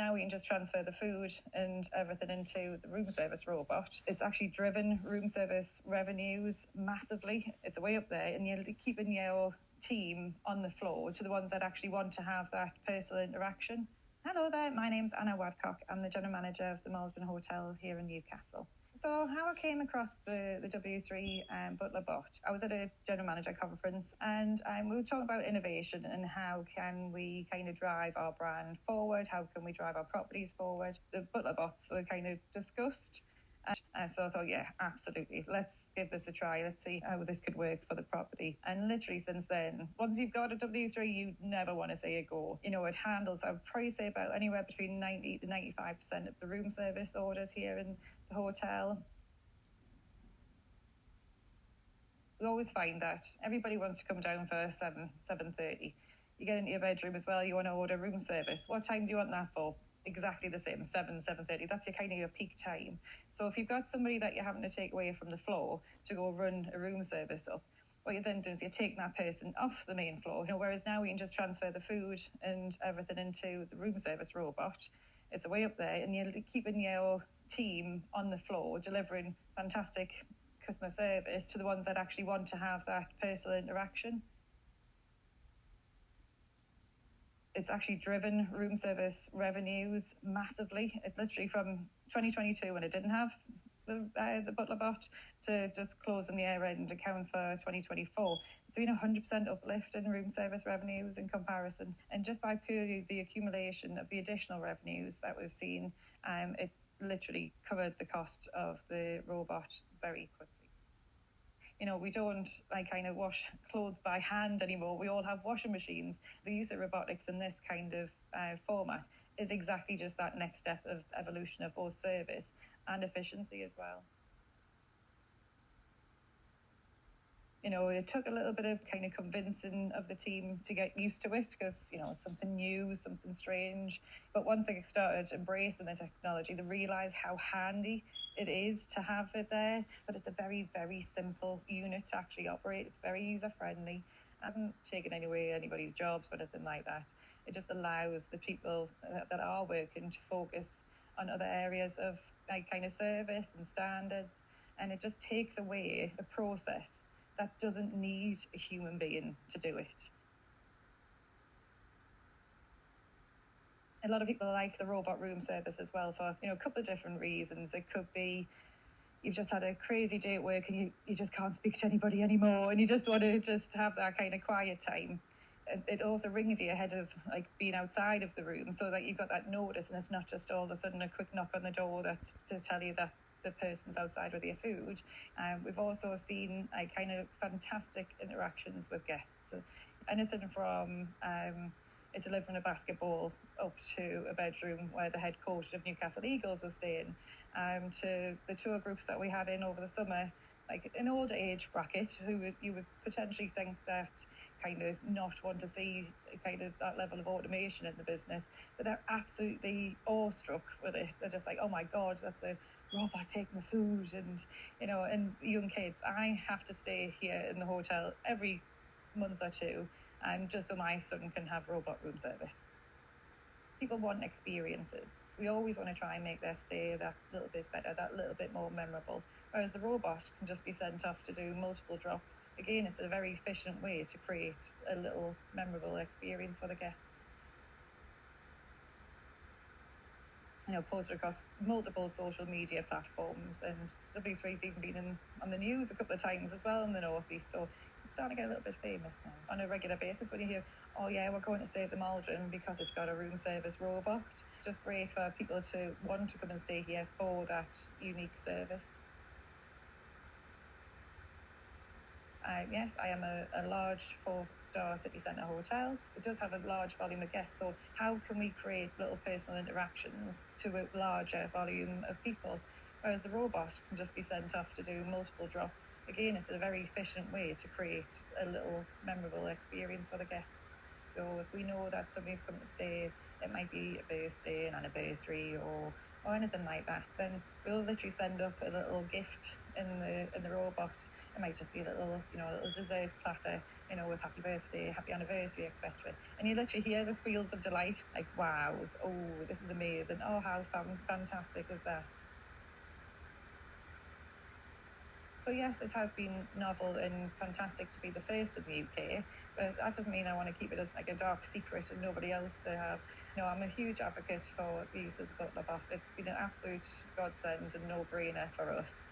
Now we can just transfer the food and everything into the room service robot. It's actually driven room service revenues massively. It's way up there, and you're keeping your team on the floor to the ones that actually want to have that personal interaction. Hello there, my name's Anna Wadcock. I'm the General Manager of the Maldron Hotel here in Newcastle. So how I came across the W3 Butler bot, I was at a General Manager conference, and we were talking about innovation and how can we kind of drive our brand forward, how can we drive our properties forward. The Butler bots were kind of discussed. So I thought, yeah, absolutely. Let's give this a try. Let's see how this could work for the property. And literally since then, once you've got a W3, you never want to say a go. You know, it handles, I would probably say about anywhere between 90 to 95% of the room service orders here in the hotel. We always find that everybody wants to come down for 7:30. You get into your bedroom as well, you want to order room service. What time do you want that for? Exactly the same, 7:30. That's your kind of your peak time. So if you've got somebody that you're having to take away from the floor to go run a room service up, what you're then doing is you're taking that person off the main floor. You know, whereas now we can just transfer the food and everything into the room service robot. It's way up there, and you're keeping your team on the floor, delivering fantastic customer service to the ones that actually want to have that personal interaction. It's actually driven room service revenues massively. It literally from 2022, when it didn't have the Butler bot, to just closing the year end accounts for 2024. It's been 100% uplift in room service revenues in comparison. And just by purely the accumulation of the additional revenues that we've seen, it literally covered the cost of the robot very quickly. You know, we don't kind of wash clothes by hand anymore. We all have washing machines. The use of robotics in this kind of format is exactly just that next step of evolution of both service and efficiency as well. You know, it took a little bit of kind of convincing of the team to get used to it, because, you know, it's something new, something strange. But once they started embracing the technology, they realised how handy it is to have it there. But it's a very, very simple unit to actually operate. It's very user-friendly. I haven't taken away anybody's jobs or anything like that. It just allows the people that are working to focus on other areas of kind of service and standards. And it just takes away a process that doesn't need a human being to do it. A lot of people like the robot room service as well for, you know, a couple of different reasons. It could be you've just had a crazy day at work and you just can't speak to anybody anymore, and you just want to just have that kind of quiet time. It also rings you ahead of like being outside of the room, so that you've got that notice, and it's not just all of a sudden a quick knock on the door that to tell you that the person's outside with your food. We've also seen kind of fantastic interactions with guests. So anything from delivering a basketball up to a bedroom where the head coach of Newcastle Eagles was staying, to the tour groups that we had in over the summer, like an older age bracket who you would potentially think that kind of not want to see kind of that level of automation in the business, but they're absolutely awestruck with it. They're just like, oh my God, that's a robot taking the food. And, you know, and young kids, I have to stay here in the hotel every month or two, just so my son can have robot room service. People want experiences. We always want to try and make their stay that little bit better, that little bit more memorable. Whereas the robot can just be sent off to do multiple drops. Again, it's a very efficient way to create a little memorable experience for the guests. You know, posted across multiple social media platforms, and W3's even been on the news a couple of times as well in the Northeast, so it's starting to get a little bit famous now. On a regular basis, when you hear, oh yeah, we're going to save the Maldron because it's got a room service robot, it's just great for people to want to come and stay here for that unique service. Yes, I am a large 4-star city centre hotel. It does have a large volume of guests, so how can we create little personal interactions to a larger volume of people? Whereas the robot can just be sent off to do multiple drops. Again, it's a very efficient way to create a little memorable experience for the guests. So if we know that somebody's coming to stay it might be a birthday, an anniversary, or anything like that, then we'll literally send up a little gift in the robot. It might just be a little dessert platter, with happy birthday, happy anniversary, etc. And you literally hear the squeals of delight, like wows, oh, this is amazing, oh, how fantastic is that? So yes, it has been novel and fantastic to be the first in the UK, but that doesn't mean I want to keep it as like a dark secret and nobody else to have. I'm a huge advocate for the use of the butler bot. It's been an absolute godsend and no-brainer for us.